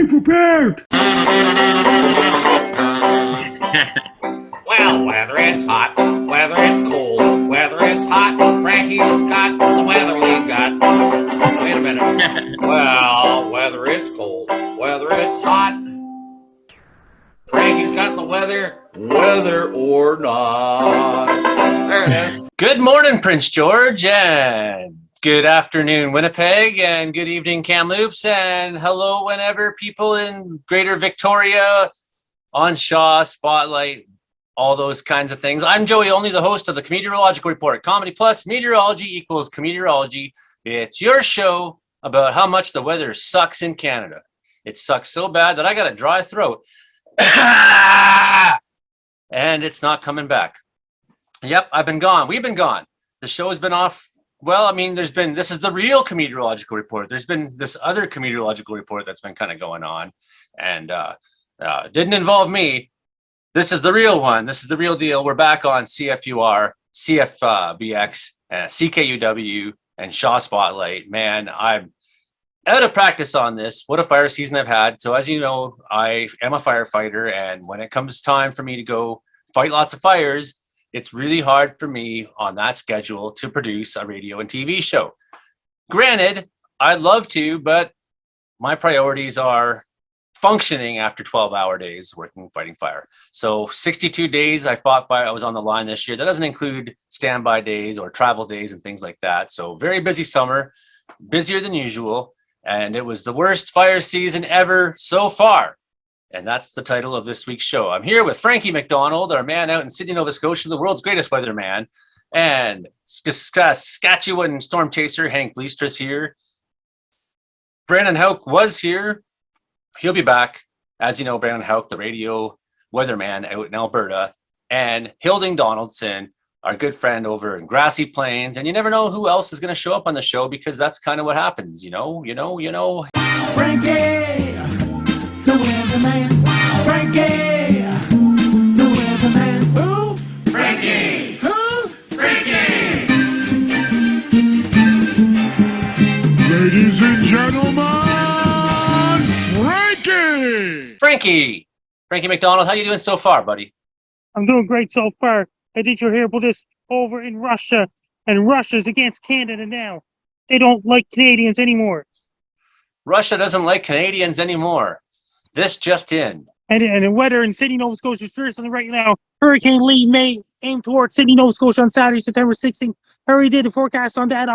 Be prepared! Well, whether it's hot, whether it's cold, whether it's hot, Frankie's got the weather we got. Wait a minute. Well, whether it's cold, whether it's hot, Frankie's got the weather, whether or not. There it is. Good morning, Prince George, and good afternoon, Winnipeg, and good evening, Kamloops, and hello whenever people in Greater Victoria, on Shaw, Spotlight, all those kinds of things. I'm Joey Only, the host of the Comedeorological Report. Comedy plus meteorology equals Comedeorology. It's your show about how much the weather sucks in Canada. It sucks so bad that I got a dry throat. And it's not coming back. Yep, I've been gone. We've been gone. The show has been off. Well, I mean, this is the real Comedeorological Report. There's been this other Comedeorological Report that's been kind of going on and didn't involve me. This is the real one. This is the real deal. We're back on CFUR, CFBX, CKUW, and Shaw Spotlight. Man, I'm out of practice on this. What a fire season I've had. So as you know, I am a firefighter, and when it comes time for me to go fight lots of fires, it's really hard for me on that schedule to produce a radio and TV show. Granted, I'd love to, but my priorities are functioning after 12-hour days working, fighting fire. So 62 days I fought fire. I was on the line this year. That doesn't include standby days or travel days and things like that. So very busy summer, busier than usual. And it was the worst fire season ever so far. And that's the title of this week's show. I'm here with Frankie McDonald, our man out in Sydney, Nova Scotia, the world's greatest weatherman, and Saskatchewan storm chaser Hank Leistra's here. Brandon Houck was here. He'll be back. As you know, Brandon Houck, the radio weatherman out in Alberta, and Hilding Donaldson, our good friend over in Grassy Plains. And you never know who else is going to show up on the show because that's kind of what happens, you know. Frankie, the weatherman. Frankie, the weatherman. Who? Frankie! Who? Frankie! Ladies and gentlemen, Frankie! Frankie McDonald, how you doing so far, buddy? I'm doing great so far. Did you hear about this over in Russia? And Russia's against Canada now. They don't like Canadians anymore. Russia doesn't like Canadians anymore. This just in. And the weather in Sydney, Nova Scotia is seriously right now. Hurricane Lee may aim towards Sydney, Nova Scotia on Saturday, September 16th. I already did the forecast on that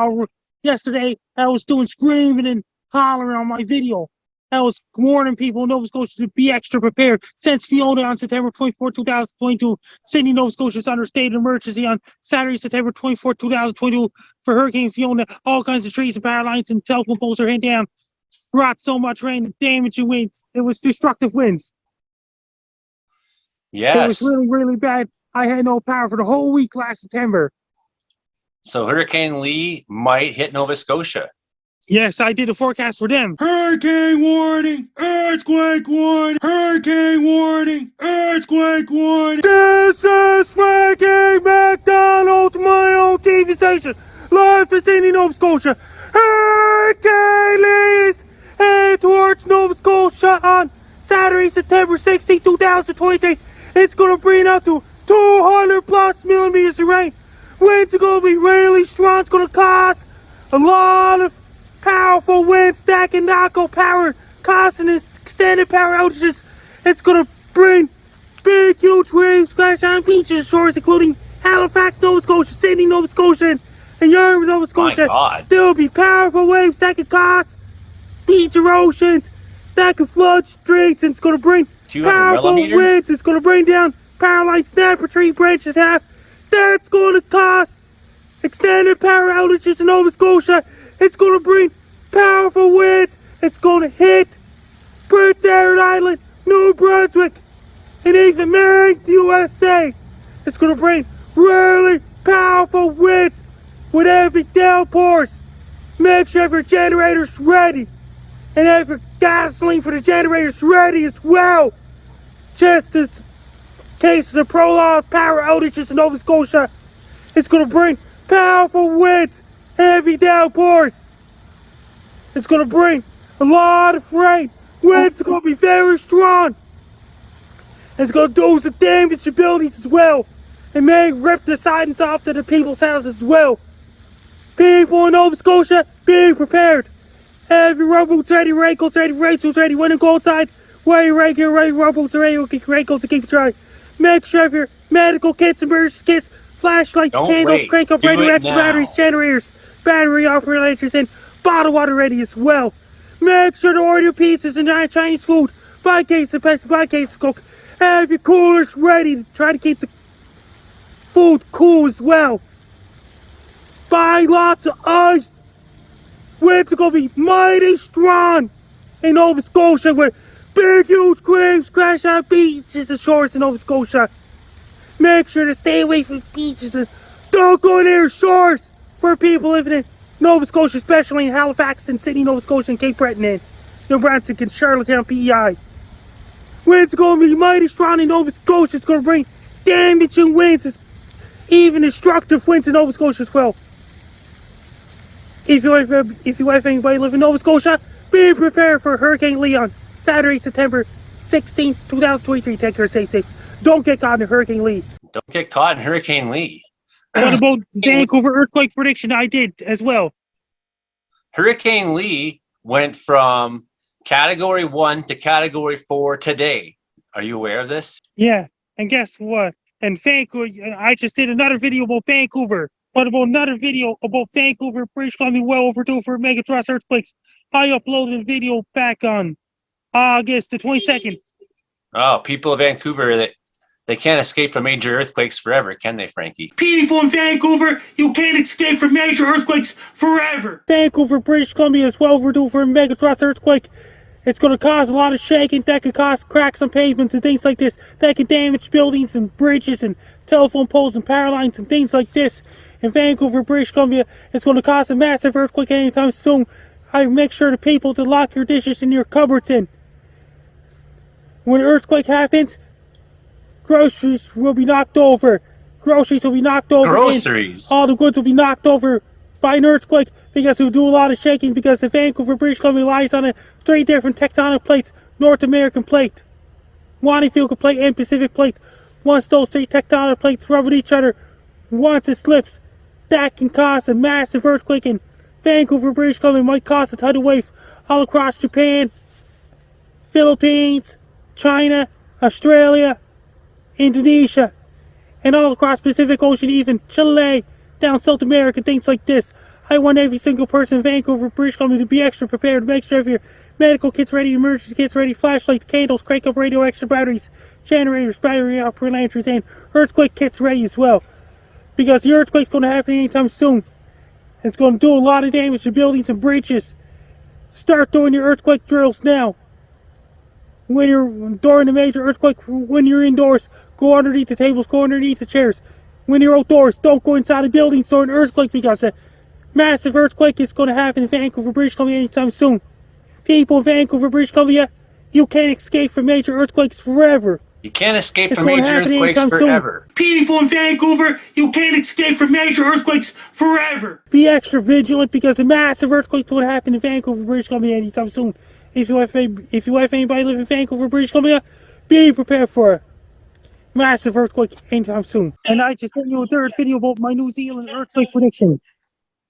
yesterday. I was doing screaming and hollering on my video. I was warning people in Nova Scotia to be extra prepared. Since Fiona on September 24, 2022, Sydney, Nova Scotia is under state of emergency on Saturday, September 24, 2022 for Hurricane Fiona. All kinds of trees and power lines and telephone poles are hit down. Brought so much rain and damaging winds. It was destructive winds. Yes. It was really, really bad. I had no power for the whole week last September. So Hurricane Lee might hit Nova Scotia. Yes, I did a forecast for them. Hurricane warning, earthquake warning, hurricane warning, earthquake warning. This is Frankie McDonald, my own TV station, live from Sydney, Nova Scotia. Hurricane Lee is heading towards Nova Scotia on Saturday, September 16, 2023. It's going to bring up to 200 plus millimeters of rain. Winds are going to be really strong. It's going to cause a lot of powerful winds that can knock out power, causing extended power outages. It's going to bring big, huge waves crash on beaches and shores, including Halifax, Nova Scotia, Sydney, Nova Scotia, and Yarmouth, Nova Scotia. My God. There will be powerful waves that can cause beach erosions, that can flood streets, and it's going to bring powerful winds. It's going to bring down power lines, snap a tree branches half. That's going to cause extended power outages in Nova Scotia. It's going to bring powerful winds. It's going to hit Prince Edward Island, New Brunswick, and even Maine, USA. It's going to bring really powerful winds with heavy downpours. Make sure your generator's ready. And have your gasoline for the generators ready as well. Just in case of the prolonged power outages in Nova Scotia. It's going to bring powerful winds, heavy downpours. It's going to bring a lot of rain, Winds are going to be very strong. It's going to do some damage to buildings as well. It may rip the sidings off to the people's houses as well. People in Nova Scotia, be prepared. Have your rowboats ready, raincoats ready, raincoats ready. When you go outside, wear your regular rowboats ready, raincoats to keep it dry. Make sure of your medical kits, emergency kits, flashlights, candles, crank up radioactive batteries, generators, battery operators, and bottled water ready as well. Make sure to order your pizzas and Chinese food. Buy cases of Pepsi, buy cases of Coke. Have your coolers ready to try to keep the food cool as well. Buy lots of ice. Winds are going to be mighty strong in Nova Scotia where big huge waves crash on beaches and shores in Nova Scotia. Make sure to stay away from beaches and don't go near shores for people living in Nova Scotia, especially in Halifax and Sydney, Nova Scotia, and Cape Breton and New Brunswick and Charlottetown, PEI. Winds are going to be mighty strong in Nova Scotia. It's going to bring damaging winds, even destructive winds in Nova Scotia as well. If you have anybody live in Nova Scotia, be prepared for Hurricane Leon, Saturday, September 16, 2023. Take care, stay safe. Don't get caught in Hurricane Lee. Don't get caught in Hurricane Lee. What about Vancouver earthquake prediction? I did as well. Hurricane Lee went from Category 1 to Category 4 today. Are you aware of this? Yeah, and guess what? And Vancouver, I just did another video about Vancouver. What about another video about Vancouver, British Columbia, well overdue for megathrust earthquakes? I uploaded a video back on August the 22nd. Oh, people of Vancouver, they can't escape from major earthquakes forever, can they, Frankie? People in Vancouver, you can't escape from major earthquakes forever. Vancouver, British Columbia is well overdue for a megathrust earthquake. It's going to cause a lot of shaking. That could cause cracks on pavements and things like this. That could damage buildings and bridges and telephone poles and power lines and things like this. In Vancouver, British Columbia, it's going to cause a massive earthquake anytime soon. I make sure the people to lock your dishes in your cupboards in. When an earthquake happens, groceries will be knocked over. Groceries will be knocked over. Groceries? All the goods will be knocked over by an earthquake because it will do a lot of shaking because the Vancouver, British Columbia lies on 3 different tectonic plates. North American plate, Wannifield plate, and Pacific plate. Once those 3 tectonic plates rub with each other, once it slips, that can cause a massive earthquake in Vancouver, British Columbia. Might cause a tidal wave all across Japan, Philippines, China, Australia, Indonesia, and all across Pacific Ocean, even Chile, down South America, things like this. I want every single person in Vancouver, British Columbia to be extra prepared. Make sure your medical kits ready, emergency kits ready, flashlights, candles, crank up radioactive batteries, generators, battery operated lanterns, and earthquake kits ready as well. Because the earthquake's going to happen anytime soon. It's going to do a lot of damage to buildings and bridges. Start doing your earthquake drills now. During a major earthquake, when you're indoors, go underneath the tables, go underneath the chairs. When you're outdoors, don't go inside the buildings during an earthquake because a massive earthquake is going to happen in Vancouver, British Columbia anytime soon. People in Vancouver, British Columbia, you can't escape from major earthquakes forever. You can't escape from major earthquakes forever. People in Vancouver, you can't escape from major earthquakes forever. Be extra vigilant because a massive earthquake will happen in Vancouver, British Columbia anytime soon. If you have anybody live in Vancouver, British Columbia, be prepared for a massive earthquake anytime soon. And I just sent you a third video about my New Zealand earthquake prediction.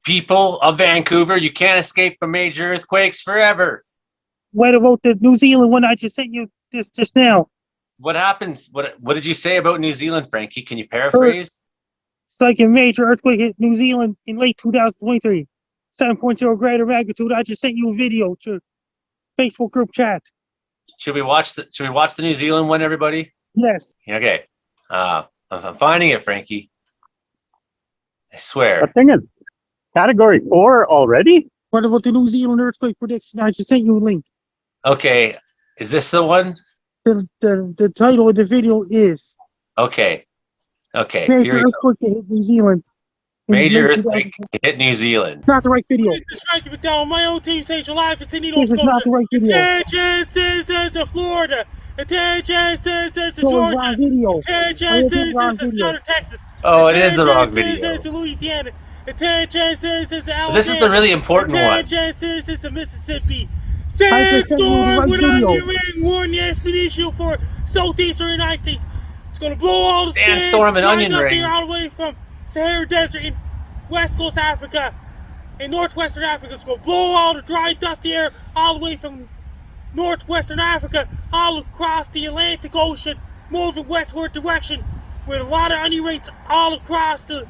People of Vancouver, you can't escape from major earthquakes forever. What about the New Zealand one I just sent you just now? What happens? What did you say about New Zealand, Frankie? Can you paraphrase? It's like a major earthquake hit New Zealand in late 2023. 7.0 greater magnitude. I just sent you a video to Facebook group chat. Should we watch the New Zealand one, everybody? Yes. Okay. I'm finding it, Frankie. I swear. The thing is, Category 4 already? What about the New Zealand earthquake prediction? I just sent you a link. Okay. Is this the one? The title of the video is Okay. Major Earthquake Hit New Zealand. Major earthquake hit New Zealand. Not the right video. This is Frankie McDowell. My own team station live in Sydney, Nova Scotia. This is not the right video. Attention citizens of Florida. Attention citizens of Georgia. Attention citizens of Southern Texas. Oh, it is the wrong video. Attention citizens of Louisiana. Attention citizens of Alabama. This is the really important one. Attention citizens of Mississippi. Sandstorm with onion warning the expedition for southeastern United States. It's going to blow all the Sandstorm and onion dust rings here all the way from Sahara Desert in West Coast Africa and northwestern Africa. It's going to blow all the dry, dusty air all the way from northwestern Africa all across the Atlantic Ocean, moving westward direction with a lot of onion rings all across the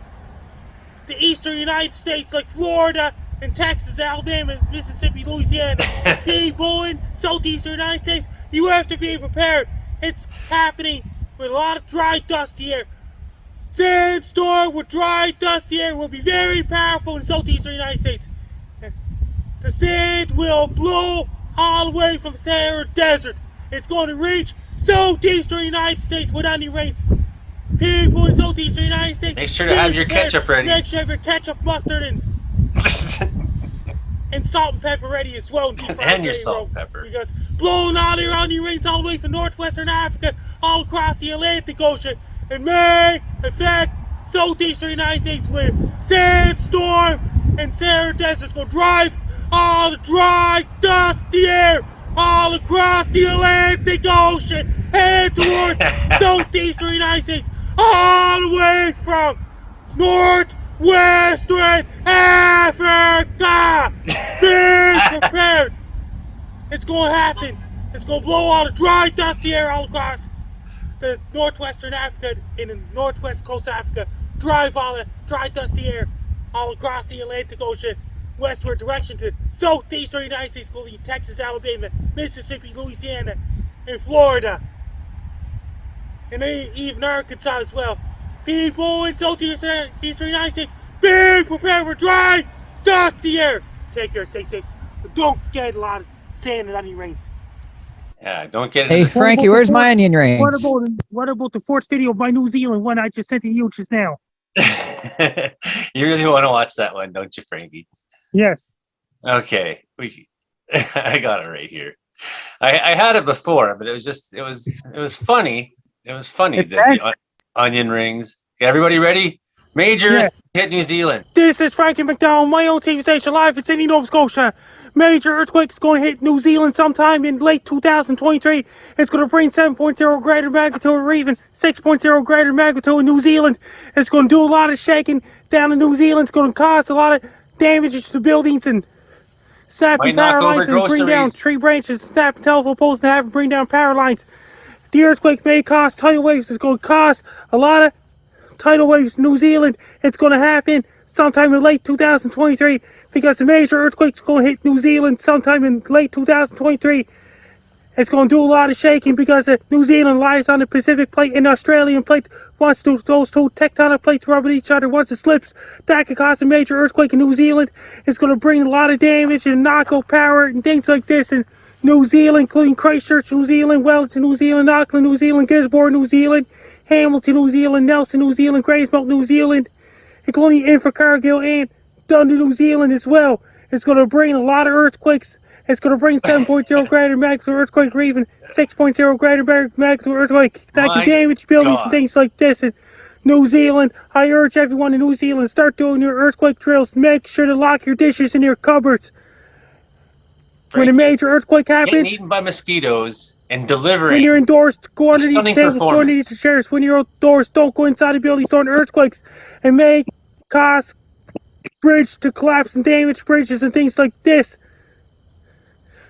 eastern United States, like Florida and Texas, Alabama, Mississippi, Louisiana. People in southeastern United States, you have to be prepared. It's happening with a lot of dry, dusty air. Sandstorm with dry, dusty air will be very powerful in southeastern United States. The sand will blow all the way from Sahara Desert. It's going to reach southeastern United States with onion rains. People in southeastern United States, make sure to have your ketchup ready. Make sure you have your ketchup, mustard, and salt and pepper ready as well. And your salt and pepper. Because blowing all your onion rains all the way from northwestern Africa, all across the Atlantic Ocean, it may affect southeastern United States with sandstorm and Sahara Desert's going to drive all the dry, dusty air all across the Atlantic Ocean and towards southeastern United States, all the way from northwestern Africa. Be prepared. It's going to happen. It's going to blow all the dry, dusty air all across the northwestern Africa and the northwest coast of Africa. Drive all the dry, dusty air all across the Atlantic Ocean, westward direction to southeastern United States, including Texas, Alabama, Mississippi, Louisiana, and Florida, and even Arkansas as well. People in southeastern United States, be prepared for dry, dusty air. Take care, stay safe, but don't get a lot of sand and onion rings. Yeah, don't get it. Hey, Frankie, where's my onion rings? What about the fourth video by New Zealand one I just sent to you just now? You really want to watch that one, don't you, Frankie? Yes. Okay, I got it right here. I had it before, but it was funny. It was funny the onion rings. Okay, everybody ready? Major hit New Zealand. This is Frankie McDonald, my own TV station live in Sydney, Nova Scotia. Major earthquake is going to hit New Zealand sometime in late 2023. It's going to bring 7.0 greater magnitude or even 6.0 greater magnitude in New Zealand. It's going to do a lot of shaking down in New Zealand. It's going to cause a lot of damages to buildings and snapping power lines and bring down tree branches, snapping telephone poles and having bring down power lines. The earthquake may cause tidal waves. It's going to cause a lot of tidal waves in New Zealand. It's going to happen sometime in late 2023 because a major earthquake is going to hit New Zealand sometime in late 2023. It's going to do a lot of shaking because New Zealand lies on the Pacific plate and the Australian plate. Once those two tectonic plates rub at each other, once it slips, that could cause a major earthquake in New Zealand. It's going to bring a lot of damage and knock out power and things like this in New Zealand, including Christchurch, New Zealand, Wellington, New Zealand, Auckland, New Zealand, Gisborne, New Zealand, Hamilton, New Zealand, Nelson, New Zealand, Gravesmount, New Zealand, including Invercargill and Dundee, New Zealand as well. It's going to bring a lot of earthquakes. It's going to bring 7.0 greater magnitude earthquake or even 6.0 greater magnitude earthquake that can damage buildings and things like this in New Zealand. I urge everyone in New Zealand to start doing your earthquake drills. Make sure to lock your dishes in your cupboards. When a major earthquake happens, getting eaten by mosquitoes and delivering. When you're indoors, go underneath the tables, go underneath the chairs. When you're outdoors, don't go inside the buildings during earthquakes. And may cause bridge to collapse and damage bridges and things like this.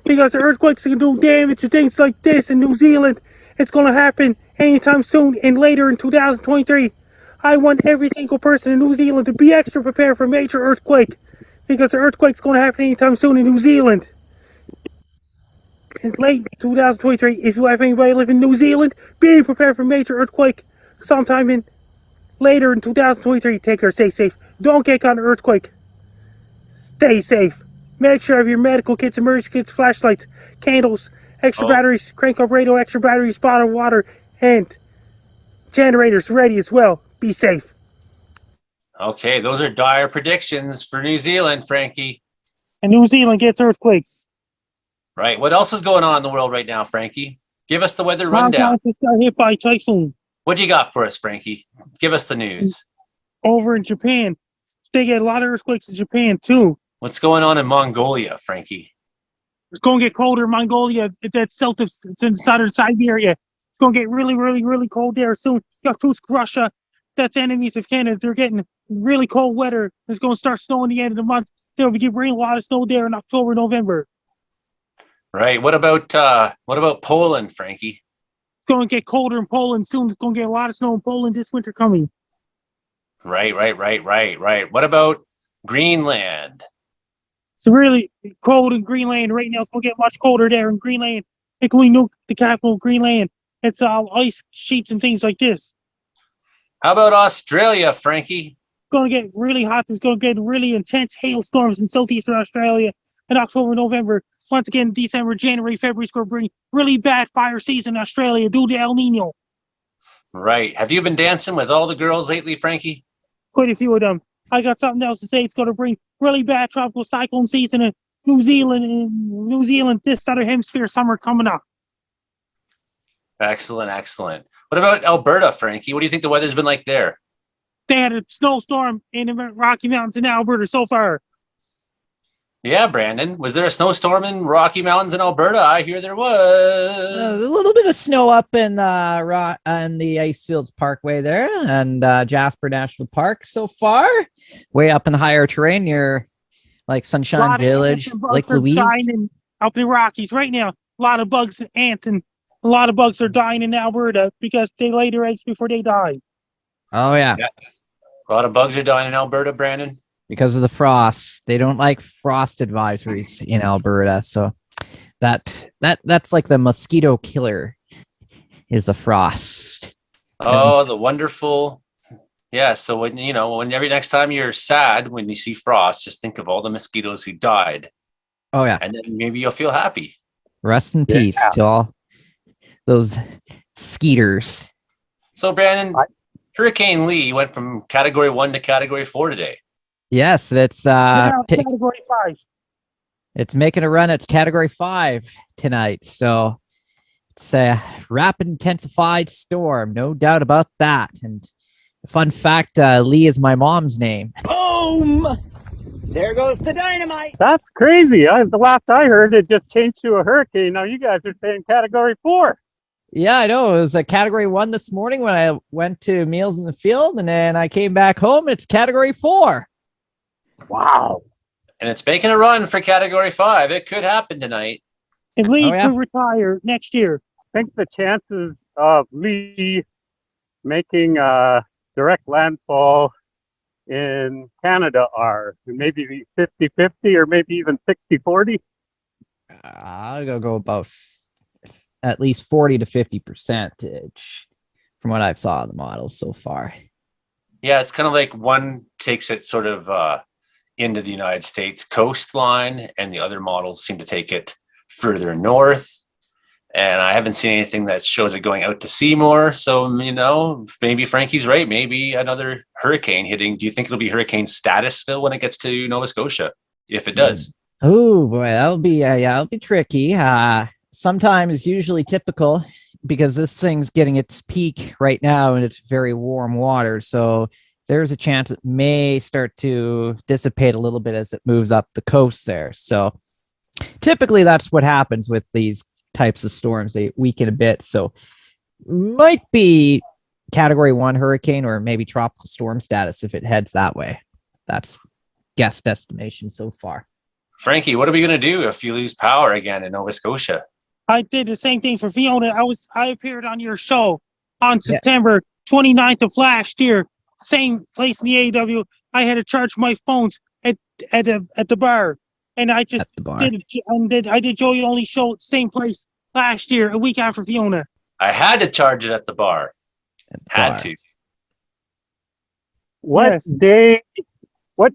Because the earthquakes can do damage to things like this in New Zealand. It's going to happen anytime soon and later in 2023. I want every single person in New Zealand to be extra prepared for a major earthquake. Because the earthquake's going to happen anytime soon in New Zealand. In late 2023, if you have anybody live in New Zealand, be prepared for a major earthquake sometime in later in 2023. Take care, stay safe. Don't get caught in an earthquake. Stay safe. Make sure you have your medical kits, emergency kits, flashlights, candles, extra batteries, crank up radio, extra batteries, bottled water, and generators ready as well. Be safe. Okay, those are dire predictions for New Zealand, Frankie. And New Zealand gets earthquakes. Right. What else is going on in the world right now, Frankie? Give us the weather rundown. Hong Kong just got hit by a typhoon. What do you got for us, Frankie? Give us the news. Over in Japan, they get a lot of earthquakes in Japan too. What's going on in Mongolia, Frankie? It's going to get colder in Mongolia. That's south of, it's in southern Siberia. It's going to get really, really, really cold there soon. You got Tusk, Russia. That's enemies of Canada. They're getting really cold weather. It's going to start snowing the end of the month. There'll be rain, a lot of snow there in October, November. Right. What about Poland, Frankie? It's going to get colder in Poland soon. It's going to get a lot of snow in Poland this winter coming. Right. What about Greenland? It's really cold in Greenland right now. It's going to get much colder there in Greenland, including the capital of Greenland. It's ice sheets and things like this. How about Australia, Frankie? It's going to get really hot. It's going to get really intense hailstorms in southeastern Australia in October, November. Once again, December, January, February is going to bring really bad fire season in Australia due to El Nino. Right. Have you been dancing with all the girls lately, Frankie? Quite a few of them. I got something else to say. It's going to bring really bad tropical cyclone season in New Zealand this southern hemisphere summer coming up. Excellent. What about Alberta, Frankie? What do you think the weather's been like there? They had a snowstorm in the Rocky Mountains in Alberta so far. Yeah, Brandon. Was there a snowstorm in Rocky Mountains in Alberta? I hear there was. A little bit of snow up in the Icefields Parkway there and Jasper National Park so far. Way up in the higher terrain near like Sunshine Village, Lake Louise. Up in the Rockies right now. A lot of bugs and ants and a lot of bugs are dying in Alberta because they lay their eggs before they die. Oh yeah. A lot of bugs are dying in Alberta, Brandon. Because of the frost. They don't like frost advisories in Alberta. So that's like the mosquito killer is a frost. Oh, the wonderful. Yeah. So when every next time you're sad, when you see frost, just think of all the mosquitoes who died. Oh yeah. And then maybe you'll feel happy. Rest in peace to all those skeeters. So Brandon, Hurricane Lee went from category 1 to category 4 today. Yes, it's category 5. It's making a run at category 5 tonight. So it's a rapid intensified storm, no doubt about that. And fun fact, Lee is my mom's name. Boom! There goes the dynamite. That's crazy. The last I heard, it just changed to a hurricane. Now you guys are saying category 4. Yeah, I know. It was a category 1 this morning when I went to Meals in the Field, and then I came back home. And it's category 4. Wow. And it's making a run for category 5. It could happen tonight. And Lee could retire next year. I think the chances of Lee making direct landfall in Canada are maybe 50-50 or maybe even 60-40. I'll go about at least 40 to 50% from what I've saw in the models so far. Yeah, it's kind of like one takes it sort of into the United States coastline, and the other models seem to take it further north. And I haven't seen anything that shows it going out to sea more. So, maybe Frankie's right. Maybe another hurricane hitting. Do you think it'll be hurricane status still when it gets to Nova Scotia? If it does. Oh boy, that'll be tricky. Sometimes usually typical because this thing's getting its peak right now and it's very warm water. So there's a chance it may start to dissipate a little bit as it moves up the coast there. So typically that's what happens with these types of storms. They weaken a bit. So might be category 1 hurricane or maybe tropical storm status if it heads that way. That's guessed estimation so far. Frankie, what are we going to do if you lose power again in Nova Scotia? I did the same thing for Fiona. I appeared on your show on September 29th of last year. Same place in the AW. I had to charge my phones at the bar, and I just I did Joey Only show at the same place last year, a week after Fiona. I had to charge it at the bar. Had to. What day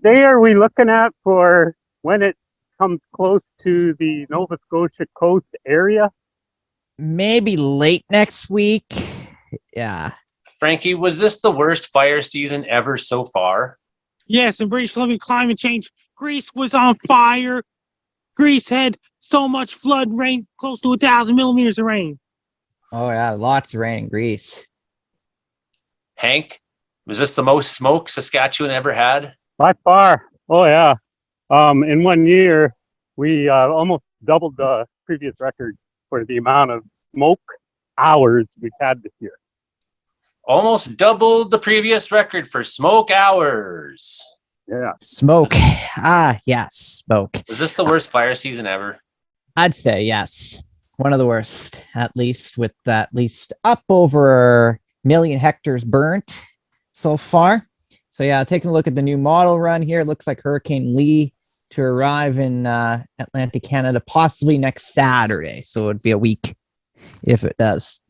are we looking at for when it comes close to the Nova Scotia coast area? Maybe late next week. Yeah. Frankie, was this the worst fire season ever so far? Yes, in British Columbia, climate change. Greece was on fire. Greece had so much flood rain, close to 1,000 millimeters of rain. Oh, yeah, lots of rain in Greece. Hank, was this the most smoke Saskatchewan ever had? By far. Oh, yeah. In one year, we almost doubled the previous record for the amount of smoke hours we've had this year. Almost doubled the previous record for smoke hours. Yeah. Smoke. Yes, smoke. Was this the worst fire season ever? I'd say yes. One of the worst, at least, with at least up over 1 million hectares burnt so far. So yeah, taking a look at the new model run here, it looks like Hurricane Lee to arrive in Atlantic Canada possibly next Saturday. So it'd be a week if it does.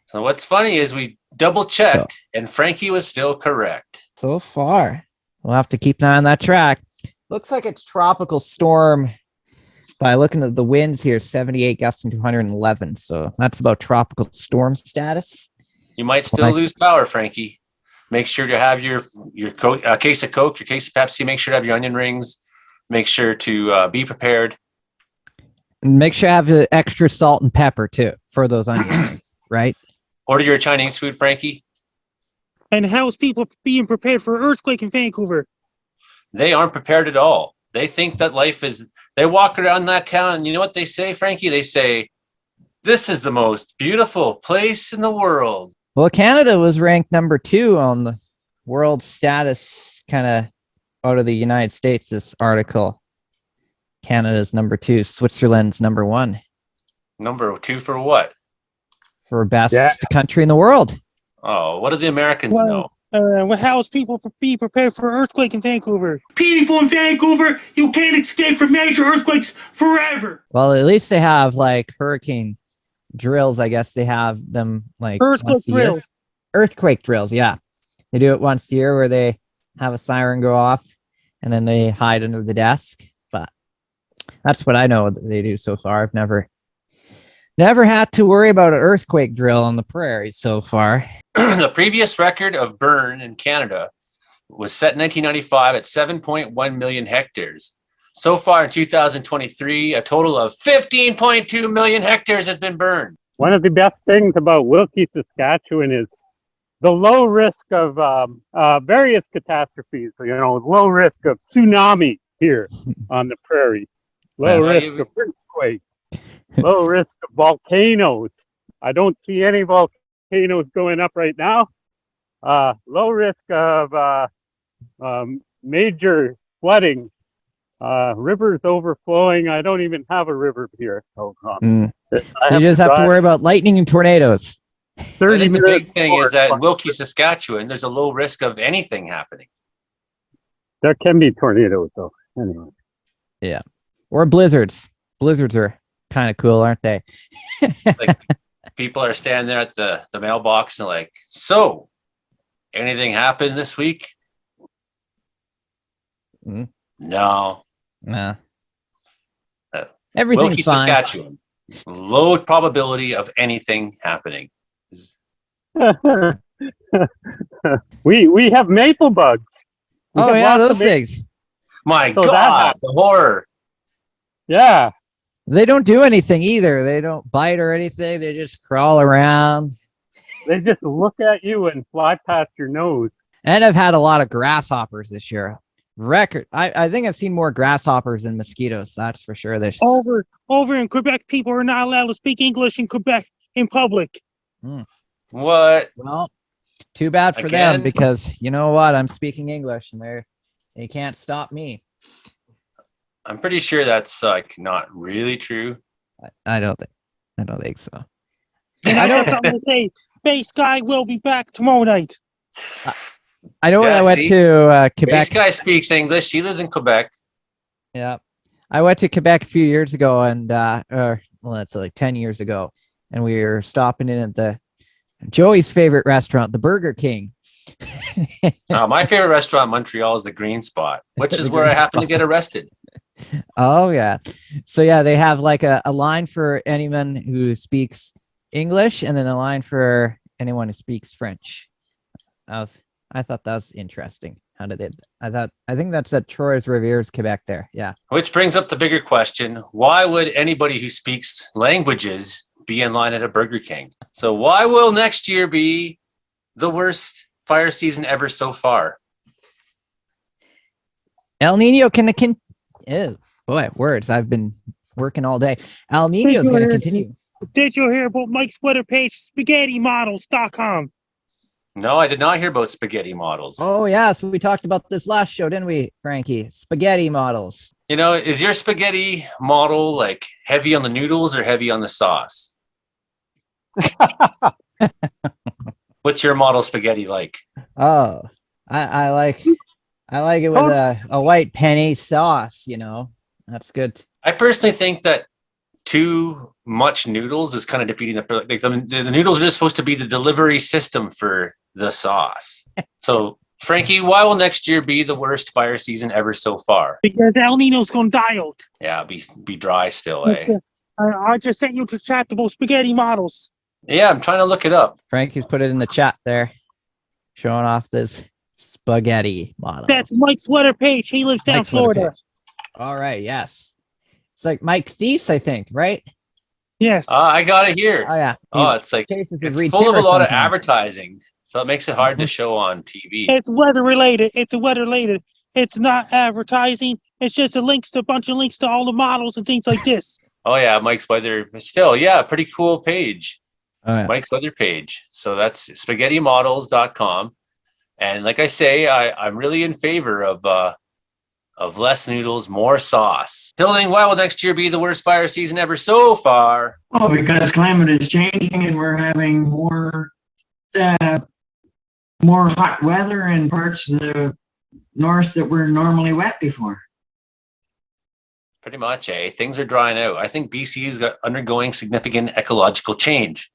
So what's funny is we double checked and Frankie was still correct. So far, we'll have to keep an eye on that track. Looks like it's tropical storm by looking at the winds here, 78 gusting to 111. So that's about tropical storm status. You might still lose power, Frankie. Make sure to have your case of Coke, your case of Pepsi. Make sure to have your onion rings. Make sure to be prepared. And make sure to have the extra salt and pepper too for those onion rings, right? Order your Chinese food, Frankie. And how's people being prepared for an earthquake in Vancouver? They aren't prepared at all. They think that life is, they walk around that town and you know what they say, Frankie? They say, this is the most beautiful place in the world. Well, Canada was ranked number 2 on the world status kind of out of the United States, this article. Canada's number 2, Switzerland's number 1. Number 2 for what? For best country in the world. Oh, what do the Americans know? How's people be prepared for an earthquake in Vancouver? People in Vancouver, you can't escape from major earthquakes forever. Well, at least they have like hurricane drills. I guess they have them like earthquake drills. Earthquake drills, yeah. They do it once a year where they have a siren go off and then they hide under the desk. But that's what I know that they do so far. I've never had to worry about an earthquake drill on the prairie so far. The previous record of burn in Canada was set in 1995 at 7.1 million hectares. So far in 2023, a total of 15.2 million hectares has been burned. One of the best things about Wilkie, Saskatchewan is the low risk of various catastrophes, low risk of tsunami here on the prairie, low risk of earthquake, low risk of volcanoes. I don't see any volcanoes going up right now. Low risk of major flooding, rivers overflowing. I don't even have a river here. So you just have to worry about lightning and tornadoes. I think the big thing is that in Wilkie, Saskatchewan, there's a low risk of anything happening. There can be tornadoes, though. Anyway. Yeah. Or blizzards. Blizzards are kind of cool, aren't they? Like people are standing there at the mailbox and like, so anything happened this week? No. Nah. Everything's Wilkie, fine. Saskatchewan. Low probability of anything happening. we have maple bugs. Oh yeah, those things. My God, the horror. Yeah. They don't do anything either. They don't bite or anything. They just crawl around. They just look at you and fly past your nose. And I've had a lot of grasshoppers this year. I think I've seen more grasshoppers than mosquitoes. That's for sure. There's over in Quebec, people are not allowed to speak English in Quebec in public. What? Well, too bad for them because you know what? I'm speaking English and they can't stop me. I'm pretty sure that's like not really true. I don't think so. I know something to say. Space Guy will be back tomorrow night. I know when I went to Quebec. This guy speaks English. He lives in Quebec. Yeah. I went to Quebec a few years ago and that's like 10 years ago. And we were stopping in at Joey's favorite restaurant, the Burger King. My favorite restaurant in Montreal is the Green Spot, which is where I happened to get arrested. Oh, yeah. So, yeah, they have like a line for anyone who speaks English and then a line for anyone who speaks French. I thought that was interesting. How did it? I think that's at Trois Rivières, Quebec there. Yeah. Which brings up the bigger question. Why would anybody who speaks languages be in line at a Burger King? So why will next year be the worst fire season ever so far? El Nino can boy, words. I've been working all day. El Nino is going to continue. Did you hear about Mike's Twitter page, SpaghettiModels.com? No, I did not hear about spaghetti models. Oh, yeah. So we talked about this last show, didn't we, Frankie? Spaghetti models. You know, is your spaghetti model like heavy on the noodles or heavy on the sauce? What's your model spaghetti like? Oh, I like it with a white penne sauce, you know. That's good. I personally think that too much noodles is kind of defeating the noodles are just supposed to be the delivery system for the sauce. So, Frankie, why will next year be the worst fire season ever so far? Because El Nino's gonna die out. Yeah, be dry still, eh? I just sent you to chat about spaghetti models. Yeah, I'm trying to look it up. Frankie's put it in the chat there, showing off this spaghetti model. That's Mike's Twitter page. He lives down Florida. All right, yes. It's like Mike Thies, I think, right? Yes. I got it here. Oh, yeah. Oh, it's like it's full of a lot of advertising, so it makes it hard to show on TV. It's weather related. It's not advertising. It's just a bunch of links to all the models and things like this. Oh yeah, Mike's weather. Still, yeah, pretty cool page. Oh, yeah. Mike's weather page. So that's spaghettimodels.com. And like I say, I'm really in favor of less noodles, more sauce. Building, why will next year be the worst fire season ever so far? Oh, because climate is changing and we're having more hot weather in parts of the north that were normally wet before. Pretty much, eh? Things are drying out. I think BC is undergoing significant ecological change.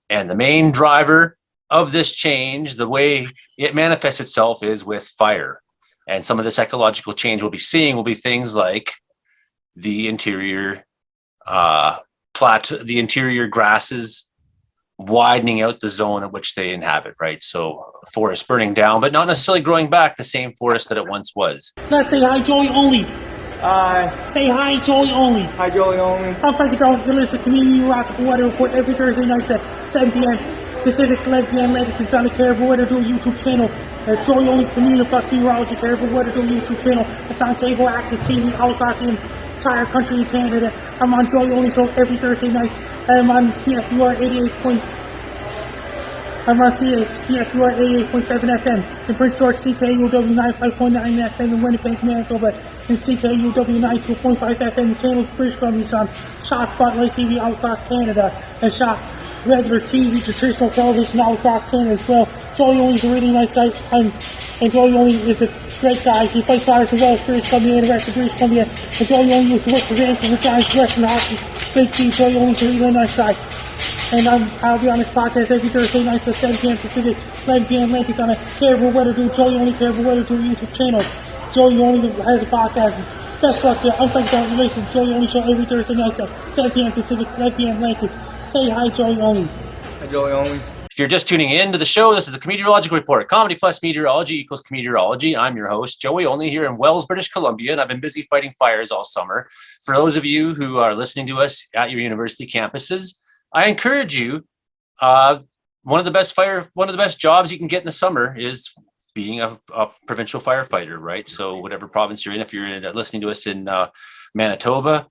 And the main driver of this change, the way it manifests itself, is with fire. And some of this ecological change we'll be seeing will be things like the interior the interior grasses widening out the zone in which they inhabit, right? So forest burning down, but not necessarily growing back the same forest that it once was. Let's say hi, Joey Only. Hi. Say hi, Joey Only. Hi, Joey Only. I'm Frankie Dog. You're listening to Comedeorological Weather Report every Thursday night at 7 p.m. Pacific, 11 p.m. Atlantic. It's on the Caribou Weather Do YouTube channel. Joey Only Comedian plus Meteorology Caribou Weather Do YouTube channel. It's on cable access TV all across the entire country in Canada. I'm on Joey Only Show every Thursday night. I'm on CFUR 88.7 FM in Prince George, CKUW 95.9 FM in Winnipeg, Manitoba, and CKUW 92.5 FM in Kamloops, British Columbia. It's on Shaw Spotlight TV all across Canada and Shaw regular TV, traditional television all across Canada as well. Joey Only's a really nice guy, and Joey Only is a great guy. He fights fires in Welsh, British Columbia, and the rest of British Columbia. And Joey Only used to work for Vancouver Giants, Western Hockey, Big Team. Joey Only's a really nice guy. And I'll be on this podcast every Thursday night at 7 p.m. Pacific, 11 p.m. Atlantic on a Caribou Weather Do, Joey Only Caribou Weather Do YouTube channel. Joey Only has a podcast. Best luck there. I'm Frank Dalton. Listen to Joey Only Show every Thursday night at 7 p.m. Pacific, 11 p.m. Atlantic. Say hi, Joey Only. Hi, Joey Only. If you're just tuning in to the show, this is the Comedeorological Report. Comedy plus meteorology equals Comedeorology. I'm your host, Joey Only, here in Wells, British Columbia, and I've been busy fighting fires all summer. For those of you who are listening to us at your university campuses, I encourage you. One of the best jobs you can get in the summer is being a provincial firefighter, right? So whatever province you're in, if you're listening to us in Manitoba,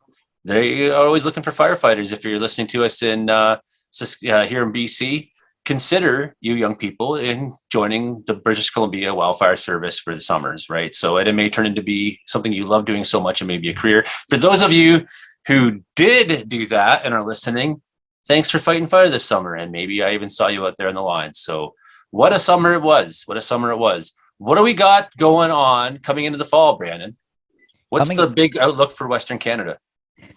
they are always looking for firefighters. If you're listening to us in here in BC, consider, you young people, in joining the British Columbia Wildfire Service for the summers, right? So it may turn into be something you love doing so much, it may be a career. For those of you who did do that and are listening, thanks for fighting fire this summer. And maybe I even saw you out there in the line. So what a summer it was. What a summer it was. What do we got going on coming into the fall, Brandon? What's the big outlook for Western Canada?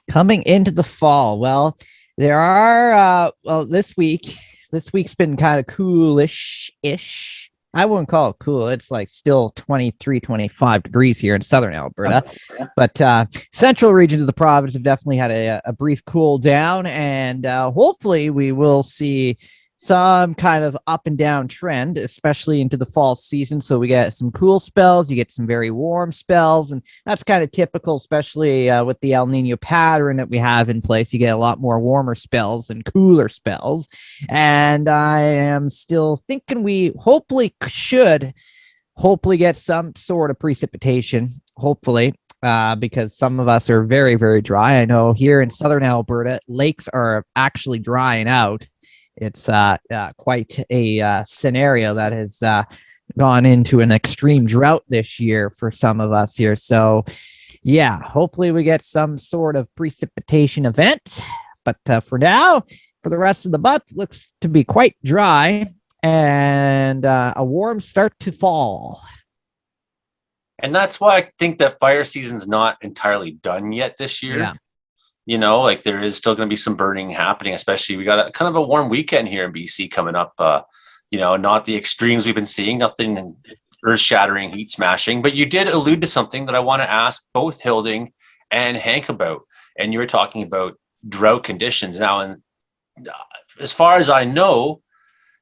Coming into the fall. Well, there are, this week's been kind of coolish-ish. I wouldn't call it cool. It's like still 23, 25 degrees here in southern Alberta. But central regions of the province have definitely had a brief cool down. And hopefully we will see some kind of up and down trend, especially into the fall season. So we get some cool spells, you get some very warm spells, and that's kind of typical, especially with the El Nino pattern that we have in place. You get a lot more warmer spells and cooler spells. And I am still thinking we should hopefully get some sort of precipitation, hopefully. because some of us are very, very dry. I know here in southern Alberta, lakes are actually drying out. It's quite a scenario that has gone into an extreme drought this year for some of us here. So, yeah, hopefully we get some sort of precipitation event. But for now, for the rest of the month, looks to be quite dry and a warm start to fall. And that's why I think that fire season's not entirely done yet this year. Yeah. You know, like there is still going to be some burning happening, especially we got a kind of a warm weekend here in BC coming up. You know, not the extremes we've been seeing, nothing earth shattering, heat smashing, but you did allude to something that I want to ask both Hilding and Hank about. And you were talking about drought conditions. Now, and as far as I know,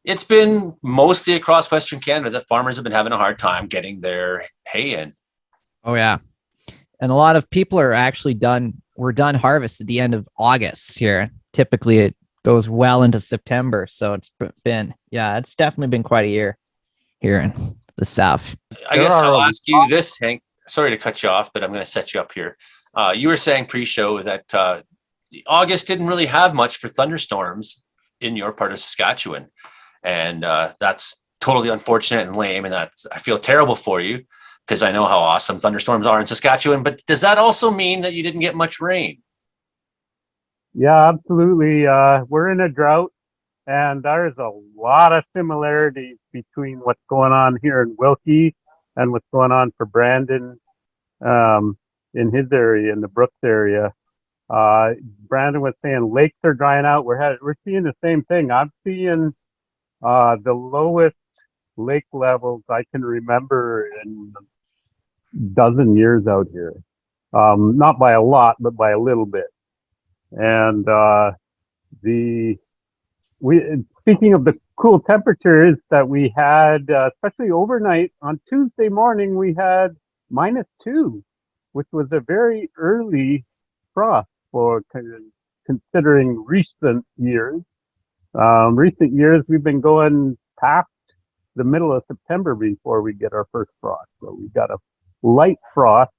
it's been mostly across Western Canada that farmers have been having a hard time getting their hay in. Oh, yeah. And a lot of people are actually we're done harvest at the end of August here. Typically it goes well into September. So it's definitely been quite a year here in the South. I guess I'll ask you this, Hank. Sorry to cut you off, but I'm going to set you up here. You were saying pre-show that August didn't really have much for thunderstorms in your part of Saskatchewan. And that's totally unfortunate and lame. And I feel terrible for you because I know how awesome thunderstorms are in Saskatchewan. But does that also mean that you didn't get much rain? Yeah, absolutely. We're in a drought, and there's a lot of similarities between what's going on here in Wilkie and what's going on for Brandon in his area, in the Brooks area. Brandon was saying lakes are drying out. We're seeing the same thing. I'm seeing the lowest lake levels I can remember in a dozen years out here. Not by a lot, but by a little bit. And speaking of the cool temperatures that we had, especially overnight on Tuesday morning, we had -2, which was a very early frost for considering recent years. Recent years, we've been going past the middle of September before we get our first frost. So we got a light frost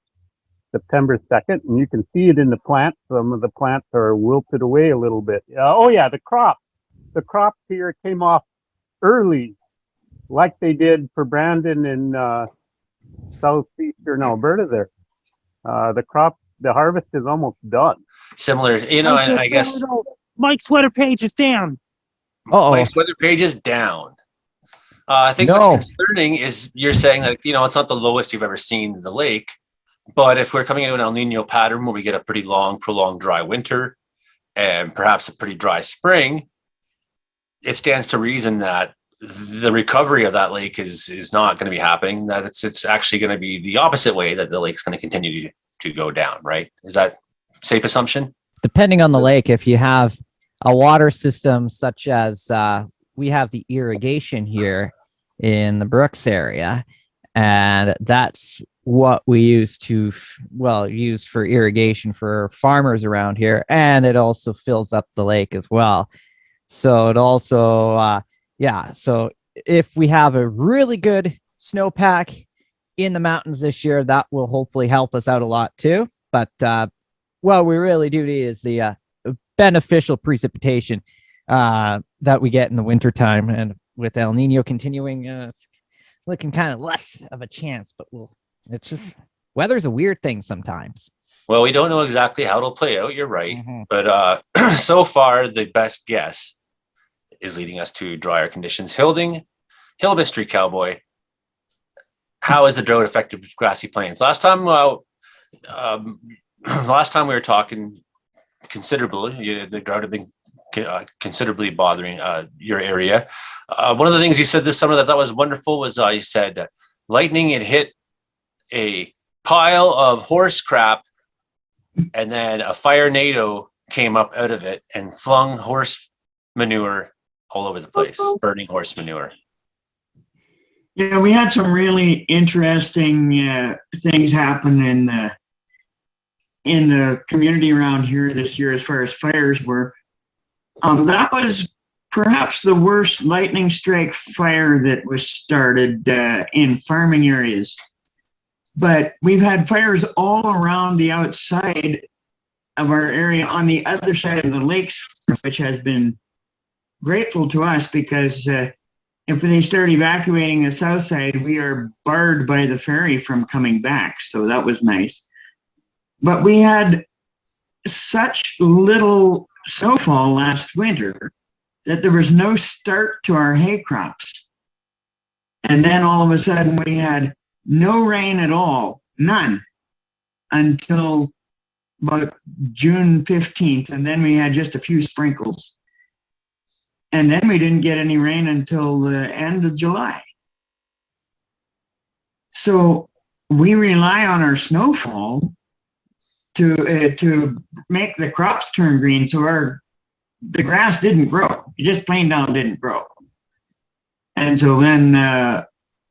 September 2nd, and you can see it in the plants. Some of the plants are wilted away a little bit. The crops. The crops here came off early, like they did for Brandon in southeastern Alberta there. The harvest is almost done. Similar, and I guess Mike's weather page is down. Mike's weather page is down. I think what's concerning is you're saying that, it's not the lowest you've ever seen in the lake, but if we're coming into an El Nino pattern where we get a pretty long, prolonged dry winter and perhaps a pretty dry spring, it stands to reason that the recovery of that lake is not going to be happening, that it's actually going to be the opposite way, that the lake's going to continue to go down, right? Is that a safe assumption? Depending on the lake, if you have a water system such as we have the irrigation here in the Brooks area, and that's what we use for irrigation for farmers around here, and it also fills up the lake as well. So it also so if we have a really good snowpack in the mountains this year, that will hopefully help us out a lot too. But what we really do need is the beneficial precipitation that we get in the wintertime. And with El Nino continuing, it's looking kind of less of a chance, but it's just, weather's a weird thing sometimes. Well, we don't know exactly how it'll play out. You're right. Mm-hmm. But so far, the best guess is leading us to drier conditions. Hilding, Hill Mystery Cowboy, how has the drought affected grassy plains? Last time we were talking considerably, the drought had been considerably bothering your area. One of the things you said this summer that I thought was wonderful was you said lightning had hit a pile of horse crap, and then a fire NATO came up out of it and flung horse manure all over the place, burning horse manure. Yeah, we had some really interesting things happen in the community around here this year as far as fires were. That was perhaps the worst lightning strike fire that was started in farming areas. But we've had fires all around the outside of our area on the other side of the lakes, which has been grateful to us because if they start evacuating the south side, we are barred by the ferry from coming back. So that was nice. But we had such little snowfall last winter that there was no start to our hay crops. And then all of a sudden we had no rain at all, none, until about June 15th. And then we had just a few sprinkles. And then we didn't get any rain until the end of July. So we rely on our snowfall to make the crops turn green. So the grass didn't grow. It just plain down didn't grow. And so then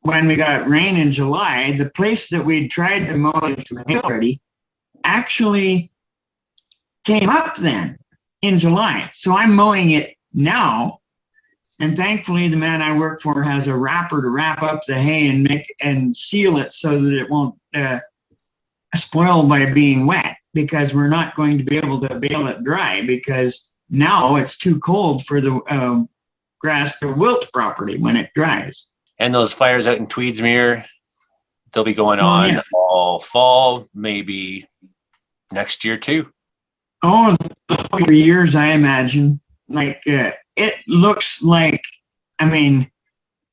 when we got rain in July, the place that we'd tried to mow already actually came up then in July. So I'm mowing it now. And thankfully the man I work for has a wrapper to wrap up the hay and seal it so that it won't spoil by being wet, because we're not going to be able to bale it dry because now it's too cold for the grass to wilt properly when it dries. And those fires out in Tweedsmuir, they'll be going on all fall, maybe next year too. Oh, for years, I imagine. Like it looks like, I mean,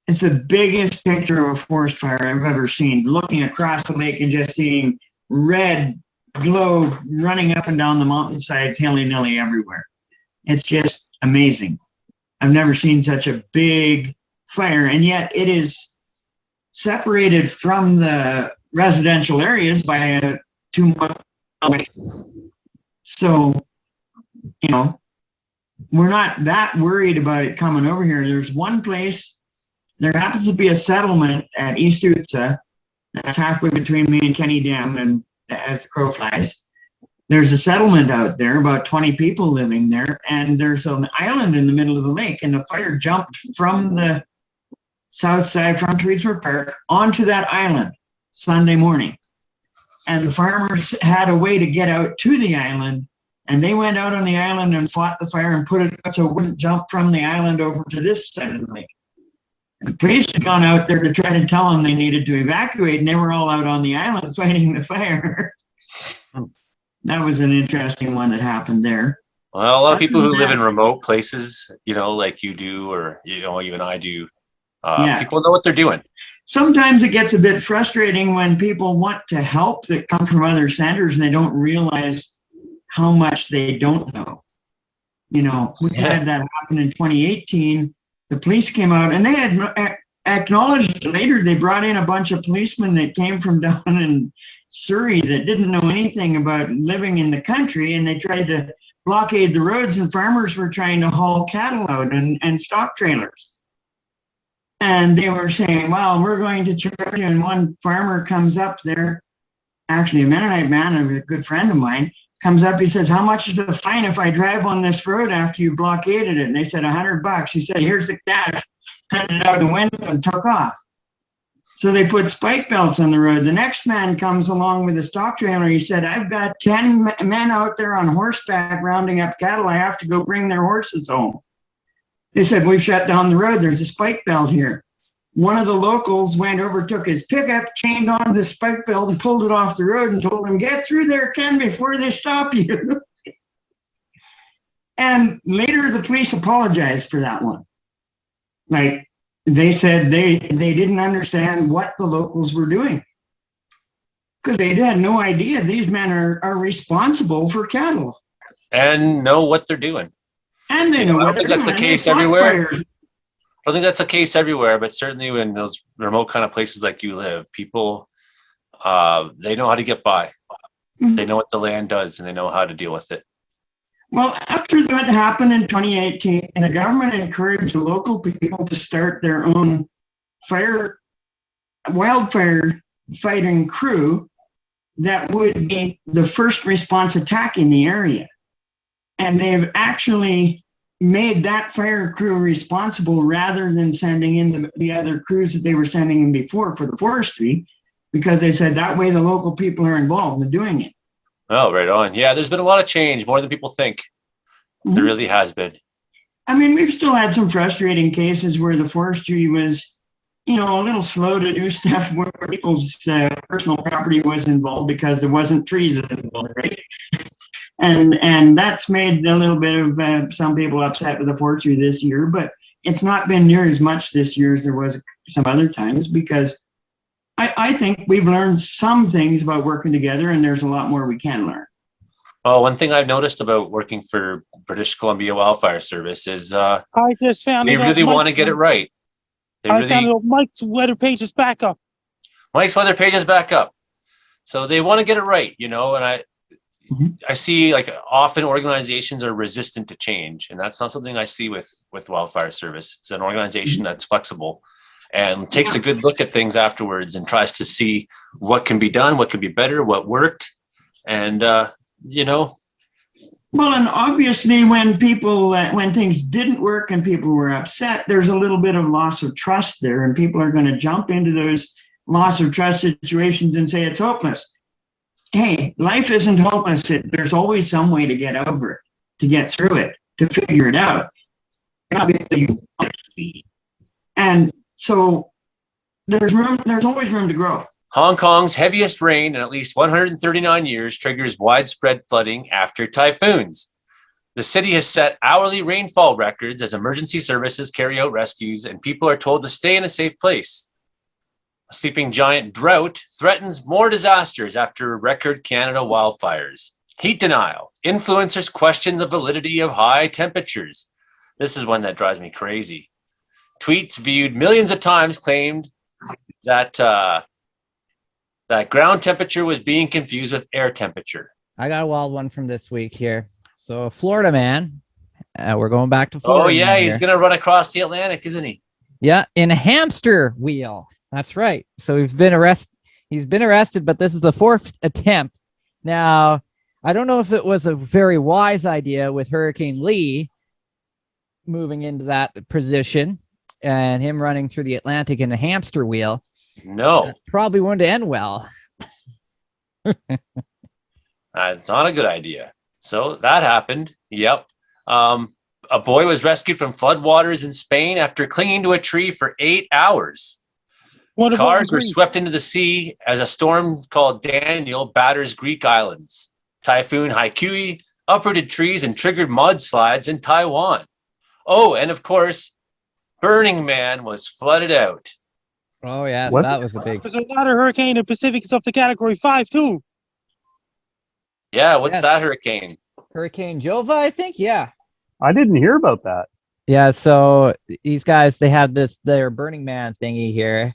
it's the biggest picture of a forest fire I've ever seen. Looking across the lake and just seeing red glow running up and down the mountainsides, hilly-nilly everywhere. It's just amazing. I've never seen such a big fire, and yet it is separated from the residential areas by a 2-mile way. So, you know, we're not that worried about it coming over here. There's one place, there happens to be a settlement at East Utsa, that's halfway between me and Kenny Dam, and as the crow flies. There's a settlement out there, about 20 people living there, and there's an island in the middle of the lake, and the fire jumped from the south side, from Tweedsmuir Park, onto that island Sunday morning. And the farmers had a way to get out to the island, and they went out on the island and fought the fire and put it out so it wouldn't jump from the island over to this side of the lake. And the police had gone out there to try to tell them they needed to evacuate, and they were all out on the island fighting the fire. That was an interesting one that happened there. Well, a lot of people who live in remote places, you know, like you do, or, you know, even I do, people know what they're doing. Sometimes it gets a bit frustrating when people want to help that come from other centers and they don't realize how much they don't know. You know, we had that happen in 2018. The police came out and they had acknowledged later they brought in a bunch of policemen that came from down in Surrey that didn't know anything about living in the country, and they tried to blockade the roads, and farmers were trying to haul cattle out and stock trailers. And they were saying, well, we're going to charge you. And one farmer comes up there, actually a Mennonite man, a good friend of mine, comes up, he says, how much is the fine if I drive on this road after you blockaded it? And they said, $100. He said, here's the cash. Handed it out the window and took off. So they put spike belts on the road. The next man comes along with a stock trailer. He said, I've got 10 men out there on horseback rounding up cattle. I have to go bring their horses home. They said, we've shut down the road. There's a spike belt here. One of the locals went over, took his pickup, chained on the spike belt and pulled it off the road and told him, get through there, Ken, before they stop you. And later the police apologized for that one. Like, they said they didn't understand what the locals were doing because they had no idea these men are responsible for cattle and know what they're doing. And they know I what don't think that's the case everywhere. I don't think that's the case everywhere, but certainly in those remote kind of places like you live, people, they know how to get by. Mm-hmm. They know what the land does and they know how to deal with it. Well, after that happened in 2018, the government encouraged the local people to start their own wildfire fighting crew that would be the first response attack in the area. And they've actually made that fire crew responsible rather than sending in the other crews that they were sending in before for the forestry. because they said that way the local people are involved in doing it. Oh, right on. Yeah, there's been a lot of change, more than people think. Mhm. There really has been. I mean, we've still had some frustrating cases where the forestry was, a little slow to do stuff where people's personal property was involved because there wasn't trees involved, right? And that's made a little bit of some people upset with the forestry this year, but it's not been near as much this year as there was some other times, because I think we've learned some things about working together, and there's a lot more we can learn. Well, one thing I've noticed about working for British Columbia Wildfire Service is I just found they it. really want to get it right. I found it. Mike's weather page is back up. Mike's weather page is back up. So they want to get it right, and I see like often organizations are resistant to change, and that's not something I see with Wildfire Service. It's an organization that's flexible and takes a good look at things afterwards and tries to see what can be done, what can be better, what worked, and Well, and obviously when when things didn't work and people were upset, there's a little bit of loss of trust there, and people are going to jump into those loss of trust situations and say it's hopeless. Hey, life isn't hopeless. There's always some way to get over it, to get through it, to figure it out. And so there's always room to grow. Hong Kong's heaviest rain in at least 139 years triggers widespread flooding after typhoons. The city has set hourly rainfall records as emergency services carry out rescues and people are told to stay in a safe place. A sleeping giant drought threatens more disasters after record Canada wildfires. Heat denial. Influencers question the validity of high temperatures. This is one that drives me crazy. Tweets viewed millions of times claimed that that ground temperature was being confused with air temperature. I got a wild one from this week here. So Florida man, we're going back to Florida. Oh yeah, he's here. gonna run across the Atlantic, isn't he? Yeah, in a hamster wheel. That's right. So he's been arrested, but this is the fourth attempt. Now, I don't know if it was a very wise idea with Hurricane Lee moving into that position and him running through the Atlantic in a hamster wheel. No. That probably wouldn't end well. It's not a good idea. So that happened. Yep. A boy was rescued from floodwaters in Spain after clinging to a tree for 8 hours. Cars were swept into the sea as a storm called Daniel batters Greek islands. Typhoon Haikui uprooted trees and triggered mudslides in Taiwan. Oh, and of course, Burning Man was flooded out. Oh, yes, What? that was a big... There's another hurricane in the Pacific. It's up to Category 5, too. Yeah, what's Yes. that hurricane? Hurricane Jova, I think? Yeah. I didn't hear about that. Yeah, so these guys, they had their Burning Man thingy here.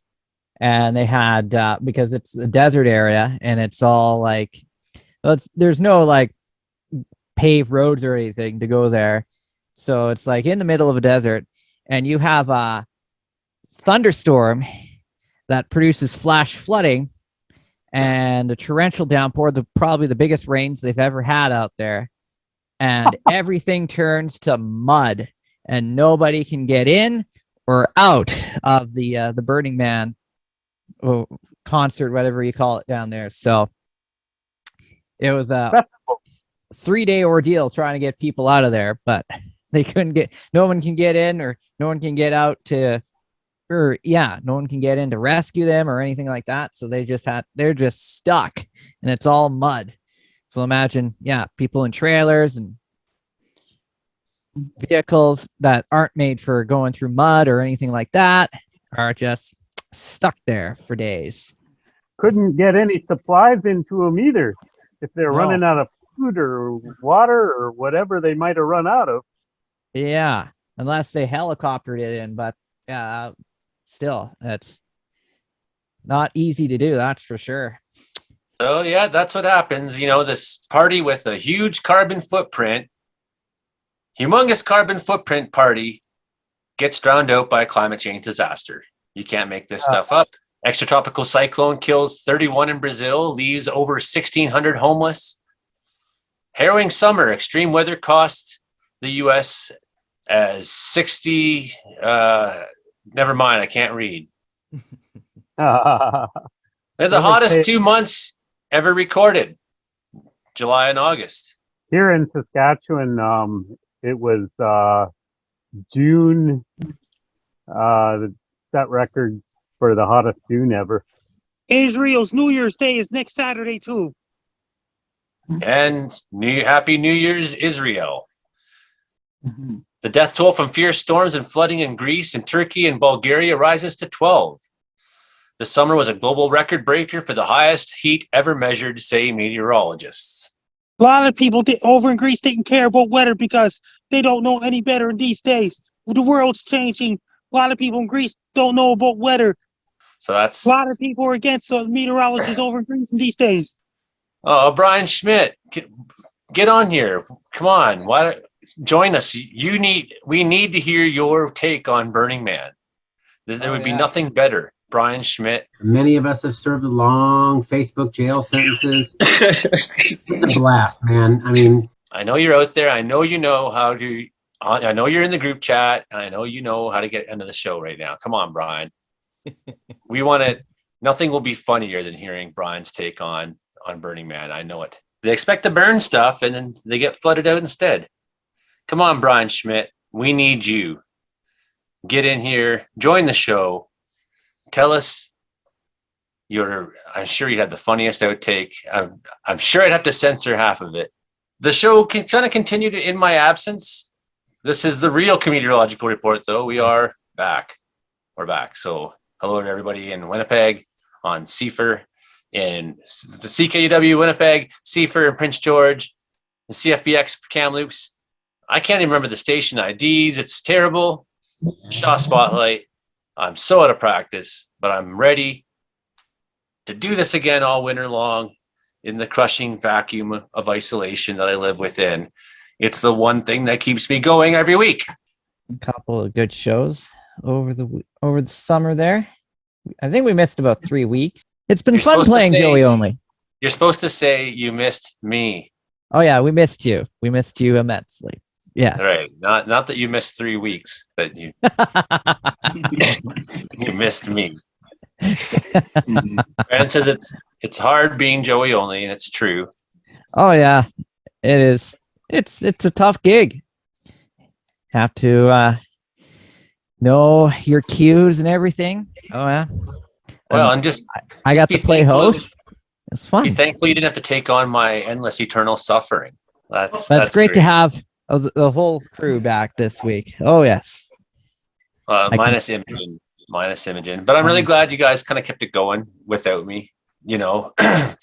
And they had, because it's a desert area and it's all like, there's no like paved roads or anything to go there. So it's like in the middle of a desert and you have a thunderstorm that produces flash flooding and a torrential downpour, probably the biggest rains they've ever had out there. And everything turns to mud and nobody can get in or out of the Burning Man concert, whatever you call it down there. So it was a 3-day ordeal trying to get people out of there, but they couldn't get, no one can get in or no one can get out no one can get in to rescue them or anything like that. So they're just stuck and it's all mud. So imagine, people in trailers and vehicles that aren't made for going through mud or anything like that are just stuck there for days. Couldn't get any supplies into them either. If they're running out of food or water or whatever they might have run out of. Yeah, unless they helicoptered it in, but still, it's not easy to do, that's for sure. So yeah, that's what happens. This party with a huge carbon footprint, humongous carbon footprint party gets drowned out by a climate change disaster. You can't make this stuff up. Extratropical cyclone kills 31 in Brazil, leaves over 1,600 homeless. Harrowing summer, extreme weather cost the U.S. as 60. Never mind, I can't read. They're the hottest 2 months ever recorded, July and August. Here in Saskatchewan, it was June. Set records for the hottest June ever. Israel's New Year's Day is next Saturday too. And Happy New Year's, Israel. The death toll from fierce storms and flooding in Greece and Turkey and Bulgaria rises to 12. The summer was a global record breaker for the highest heat ever measured, say meteorologists. A lot of people over in Greece didn't care about weather because they don't know any better in these days. The world's changing. A lot of people in Greece don't know about weather. So that's a lot of people are against the meteorologists over in Greece in these days. Oh, Brian Schmidt, get on here. Come on. Why join us? We need to hear your take on Burning Man. There would be nothing better. Brian Schmidt. Many of us have served long Facebook jail sentences. It's a blast, man. I mean, I know you're out there. I know you know how to. I know you're in the group chat. And I know you know how to get into the show right now. Come on, Brian. We want it. Nothing will be funnier than hearing Brian's take on Burning Man. I know it. They expect to burn stuff and then they get flooded out instead. Come on, Brian Schmidt. We need you. Get in here. Join the show. Tell us I'm sure you had the funniest outtake. I'm sure I'd have to censor half of it. The show can kind of continue in my absence. This is the real Comedeorological Report, though. We are back. We're back. So hello to everybody in Winnipeg on CFR, in the CKUW Winnipeg, CFR and Prince George, the CFBX Kamloops. I can't even remember the station IDs. It's terrible. Shaw Spotlight. I'm so out of practice, but I'm ready to do this again all winter long in the crushing vacuum of isolation that I live within. It's the one thing that keeps me going every week. A couple of good shows over the summer there. I think we missed about 3 weeks. It's been fun playing Joey Only. You're supposed to say you missed me. Oh yeah, we missed you. We missed you immensely. Yeah. Right. Not that you missed 3 weeks, but you you missed me. Brandon says it's hard being Joey Only, and it's true. Oh yeah, it is. It's a tough gig. Have to know your cues and everything. Oh yeah. Well, and just I got to play host. It's fun. Be thankful you didn't have to take on my endless eternal suffering. That's great to have the whole crew back this week. Oh yes. Minus Imogen. But I'm really glad you guys kind of kept it going without me. You know, that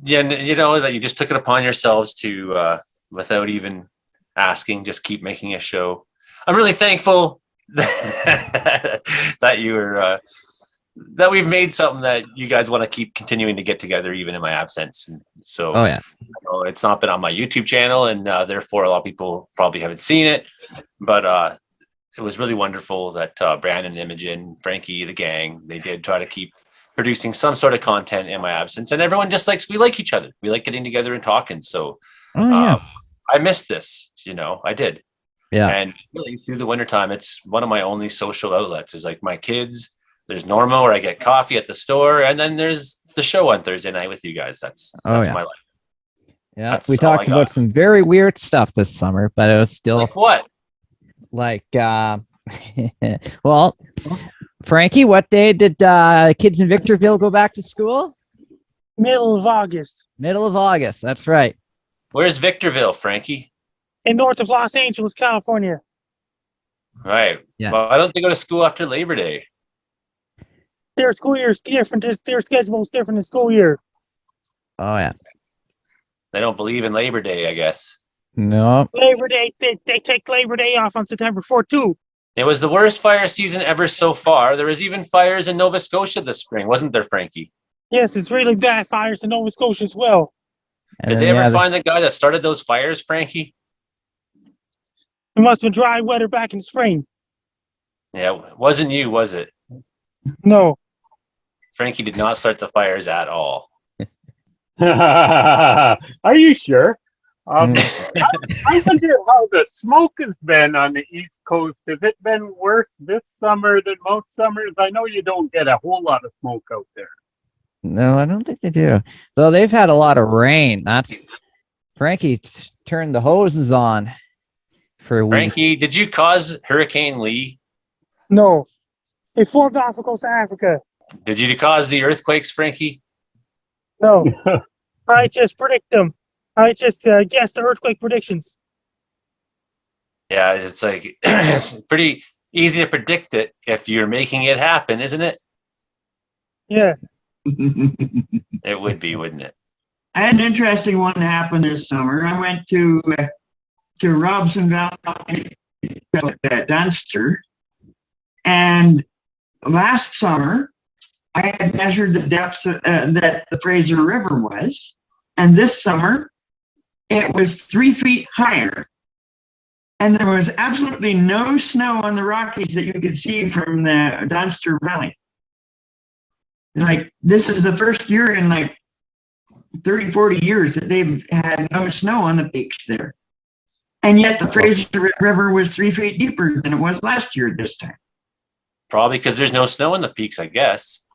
you just took it upon yourselves to, without even asking, just keep making a show. I'm really thankful that you were, that we've made something that you guys want to keep continuing to get together even in my absence. And so it's not been on my YouTube channel, and therefore a lot of people probably haven't seen it, but it was really wonderful that Brandon, Imogen, Frankie, the gang, they did try to keep producing some sort of content in my absence, and everyone just we like each other. We like getting together and talking. So I missed this, I did. Yeah. And really through the wintertime, it's one of my only social outlets is like my kids. There's Norma where I get coffee at the store, and then there's the show on Thursday night with you guys. That's my life. Yeah, we talked about some very weird stuff this summer, but it was still like what? Well, Frankie, what day did kids in Victorville go back to school? Middle of August. Middle of August. That's right. Where's Victorville, Frankie? In north of Los Angeles, California. Right. Yes. Well, why don't they go to school after Labor Day? Their school year is different. Their schedule is different than school year. Oh, yeah. They don't believe in Labor Day, I guess. No. Labor Day, they take Labor Day off on September 4th, too. It was the worst fire season ever so far. There was even fires in Nova Scotia this spring, wasn't there, Frankie? Yes, it's really bad fires in Nova Scotia as well. Did they ever find the guy that started those fires, Frankie? It must have been dry weather back in spring. Yeah, it wasn't you, was it? No. Frankie did not start the fires at all. Are you sure? I wonder how the smoke has been on the East Coast. Has it been worse this summer than most summers? I know you don't get a whole lot of smoke out there. No, I don't think they do. Though they've had a lot of rain. That's Frankie turned the hoses on for a week. Frankie, did you cause Hurricane Lee? No. It formed off the coast of Africa. Did you cause the earthquakes, Frankie? No. I just predict them. I just guess the earthquake predictions. Yeah, it's like it's pretty easy to predict it if you're making it happen, isn't it? Yeah. It would be, wouldn't it? I had an interesting one happen this summer. I went to Robson Valley, Dunster, and last summer I had measured the depth that the Fraser River was, and this summer it was 3 feet higher, and there was absolutely no snow on the Rockies that you could see from the Dunster Valley. Like, this is the first year in like 30, 40 years that they've had no snow on the peaks there. And yet the Fraser River was 3 feet deeper than it was last year at this time. Probably because there's no snow in the peaks, I guess.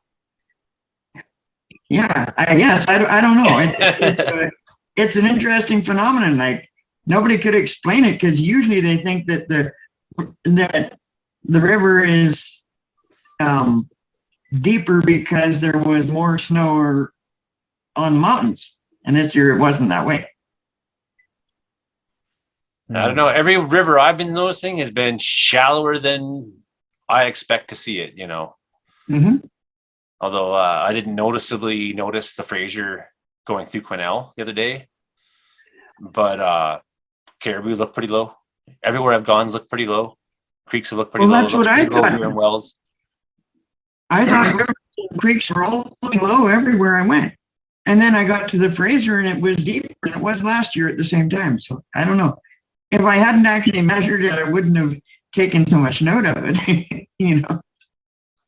Yeah, I guess. I don't know. It's an interesting phenomenon. Like, nobody could explain it because usually they think that the river is deeper because there was more snow on the mountains, and this year it wasn't that way. I don't know. Every river I've been noticing has been shallower than I expect to see it, Mm-hmm. Although I didn't noticeably notice the Fraser going through Quesnel the other day, but Caribou looked pretty low. Everywhere I've gone looked pretty low. Creeks have looked pretty low. That's what I thought. Here in Wells. I thought rivers and creeks were all low everywhere I went. And then I got to the Fraser and it was deeper than it was last year at the same time. So I don't know. If I hadn't actually measured it, I wouldn't have taken so much note of it.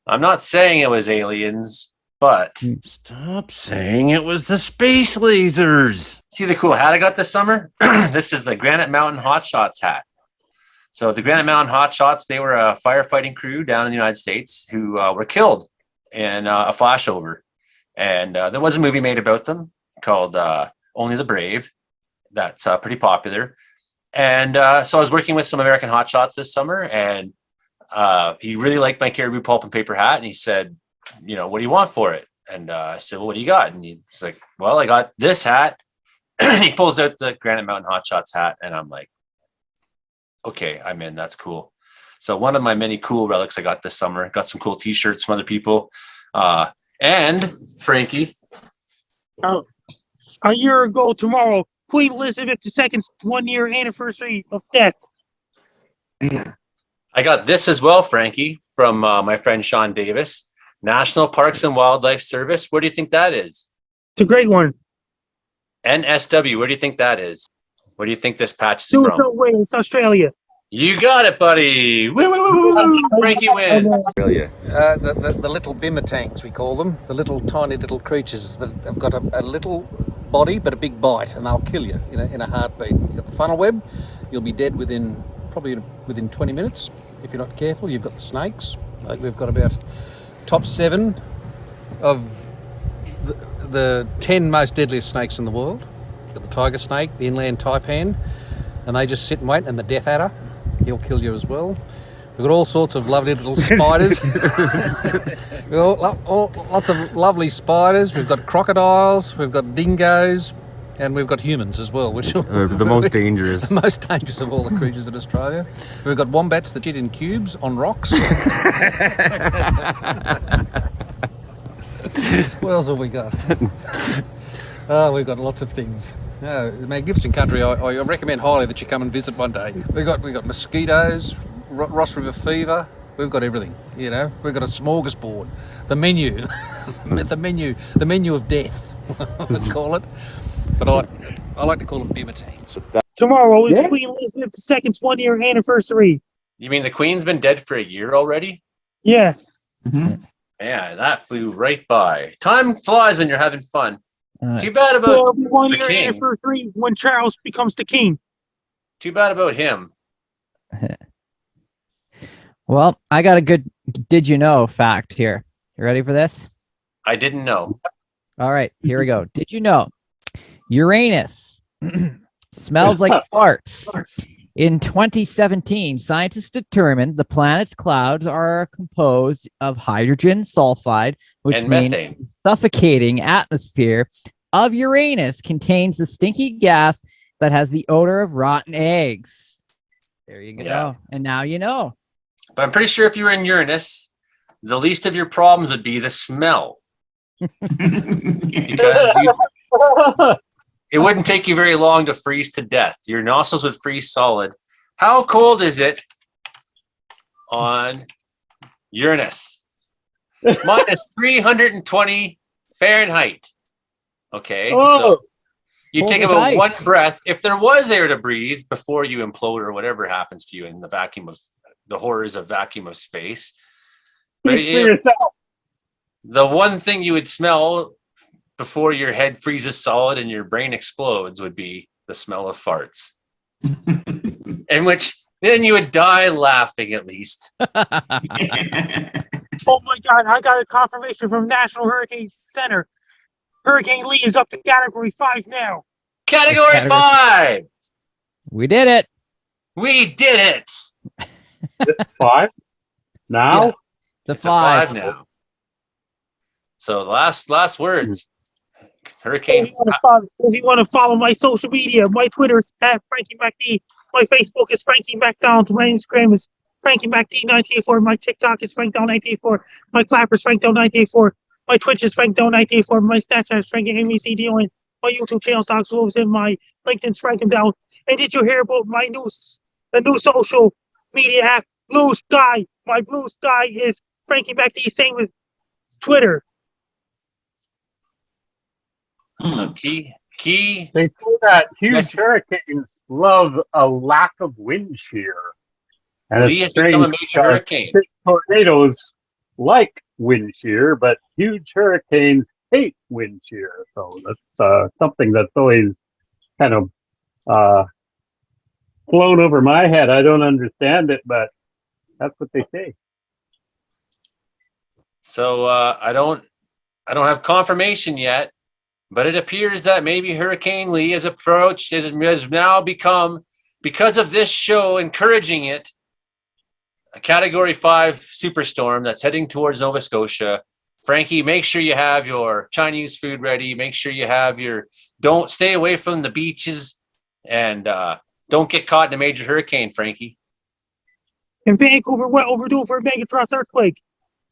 I'm not saying it was aliens, but Stop saying it was the space lasers. see the cool hat I got this summer? This is the Granite Mountain Hotshots hat. So the Granite Mountain Hotshots, they were a firefighting crew down in the United States who were killed in a flashover. And there was a movie made about them called Only the Brave. That's pretty popular. And so I was working with some American hotshots this summer, and he really liked my Caribou pulp and paper hat. And he said, what do you want for it? And I said, well, what do you got? And he's like, well, I got this hat. He pulls out the Granite Mountain Hotshots hat. And I'm like, okay, I'm in. That's cool. So one of my many cool relics I got this summer, got some cool t-shirts from other people. And Frankie. A year ago tomorrow, Queen Elizabeth II's 1 year anniversary of death. Yeah. I got this as well, Frankie, from my friend Sean Davis. National Parks and Wildlife Service. Where do you think that is? It's a great one. NSW. Where do you think that is? Where do you think this patch is No from? way, it's Australia. You got it, buddy. Woo, woo, woo, woo, woo. Frankie wins. Australia. The little bimmertangs, we call them, the little tiny little creatures that have got a little body but a big bite, and they'll kill you in a heartbeat. You've got the funnel web, you'll be dead within 20 minutes if you're not careful. You've got the snakes. Like, we've got about top 7 of the 10 most deadliest snakes in the world. You've got the tiger snake, the inland taipan, and they just sit and wait, and the death adder, he'll kill you as well. We've got all sorts of lovely little spiders. We've got lots of lovely spiders. We've got crocodiles, we've got dingoes, and we've got humans as well, which are the most dangerous. The most dangerous of all the creatures in Australia. We've got wombats that shit in cubes on rocks. What else have we got? We've got lots of things. A magnificent country. I recommend highly that you come and visit one day. We've got mosquitoes, Ross River fever. We've got everything. We've got a smorgasbord. The menu, the menu of death. Let's call it. But I like to call them bimmertangs. Tomorrow is Queen Elizabeth II's 1 year anniversary. You mean the Queen's been dead for a year already? Yeah. Mm-hmm. Yeah, that flew right by. Time flies when you're having fun. Too bad about the 1 the year king. anniversary when Charles becomes the king. Too bad about him. Well, I got a good did you know fact here. You ready for this? I didn't know. All right, here we go. Did you know Uranus smells like farts? In 2017, scientists determined the planet's clouds are composed of hydrogen sulfide, which And means methane. the suffocating atmosphere of Uranus contains the stinky gas that has the odor of rotten eggs. There you go. Yeah. And now you know. But I'm pretty sure if you were in Uranus, the least of your problems would be the smell. Because it wouldn't take you very long to freeze to death. Your nostrils would freeze solid. How cold is it on Uranus? Minus 320 Fahrenheit. Okay. So you Cold take as about ice. one breath. If there was air to breathe before you implode or whatever happens to you in the vacuum of the horrors of vacuum of space. But Speak for yourself. the one thing you would smell before your head freezes solid and your brain explodes would be the smell of farts. In which then you would die laughing at least. Oh my God, I got a confirmation from National Hurricane Center. Hurricane Lee is up to Category 5 now. Category 5! We did it. We did it! It's 5 now. Yeah. It's a It's a 5. 5 now. So last words. If Hurricane. you want to follow my social media, my Twitter is at Frankie MacD. My Facebook is Frankie MacDonald. My Instagram is Frankie MacD984. My TikTok is FrankDown984. My Clapper is FrankDown984. My Twitch is FrankDown984. My Snapchat is FrankieMCDON. My YouTube channel stocks was in my LinkedIn's FrankDown. And did you hear about my the new social media app, Blue Sky? My Blue Sky is Frankie MacD, same with Twitter. Key. They say that huge Yes. hurricanes love a lack of wind shear. And Lee it's has become a strange major hurricane. big tornadoes like wind shear, but huge hurricanes hate wind shear. So that's something that's always kind of flown over my head. I don't understand it, but that's what they say. So I don't have confirmation yet, but it appears that maybe Hurricane Lee has now become, because of this show encouraging it, a Category 5 superstorm that's heading towards Nova Scotia. Frankie, make sure you have your Chinese food ready. Make sure you have don't stay away from the beaches, and don't get caught in a major hurricane, Frankie. In Vancouver, we're overdue for a megatrust earthquake.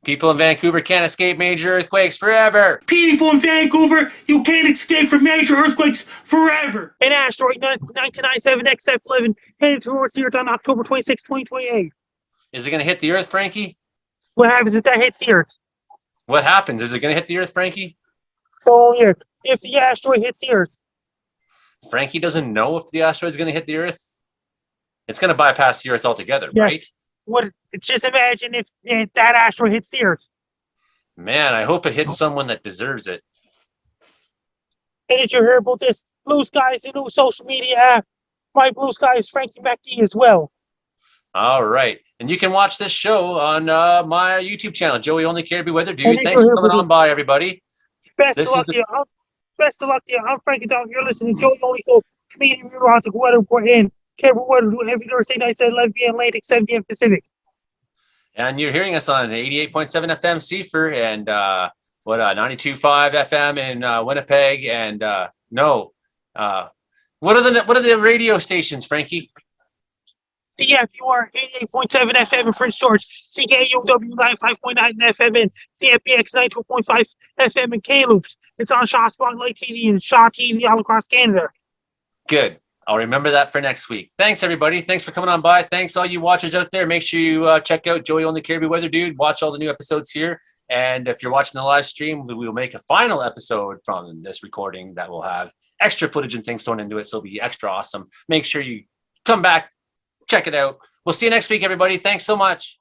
People in Vancouver can't escape major earthquakes forever. People in Vancouver, you can't escape from major earthquakes forever. An asteroid 1997 XF11 headed towards the Earth on October 26, 2028. Is it going to hit the Earth, Frankie? What happens if that hits the Earth? What happens? Is it going to hit the Earth, Frankie? Oh, yeah. If the asteroid hits the Earth. Frankie doesn't know if the asteroid's going to hit the Earth. It's going to bypass the Earth altogether, Yeah. right? Just imagine if that asteroid hits the Earth. Man, I hope it hits someone that deserves it. And did you hear about this? Blue Sky is a new social media app. My Blue Sky is Frankie MacD as well. All right. And you can watch this show on my YouTube channel, Joey Only Care to Be Weather Dude. And Thanks for coming on by, everybody. Best This of luck is to you. Best of luck to you. I'm Frankie Down. You're listening to Joey Only Show, Comedian Meteorological Weather Report in Cable Weather every Thursday nights at 11 p.m. Atlantic, 7 p.m. Pacific. And you're hearing us on 88.7 FM Seafer and 92.5 FM in Winnipeg. And what are the radio stations, Frankie? CFUR 88.7 FM in Prince George, CKUW 95.9 FM and CFPX 92.5 FM in Kamloops. It's on Shaw Spotlight TV and Shaw TV all across Canada. Good. I'll remember that for next week. Thanks, everybody. Thanks for coming on by. Thanks, all you watchers out there. Make sure you check out Joey Only Care to Be Weather Dude. Watch all the new episodes here. And if you're watching the live stream, we will make a final episode from this recording that will have extra footage and things thrown into it. So it'll be extra awesome. Make sure you come back, check it out. We'll see you next week, everybody. Thanks so much.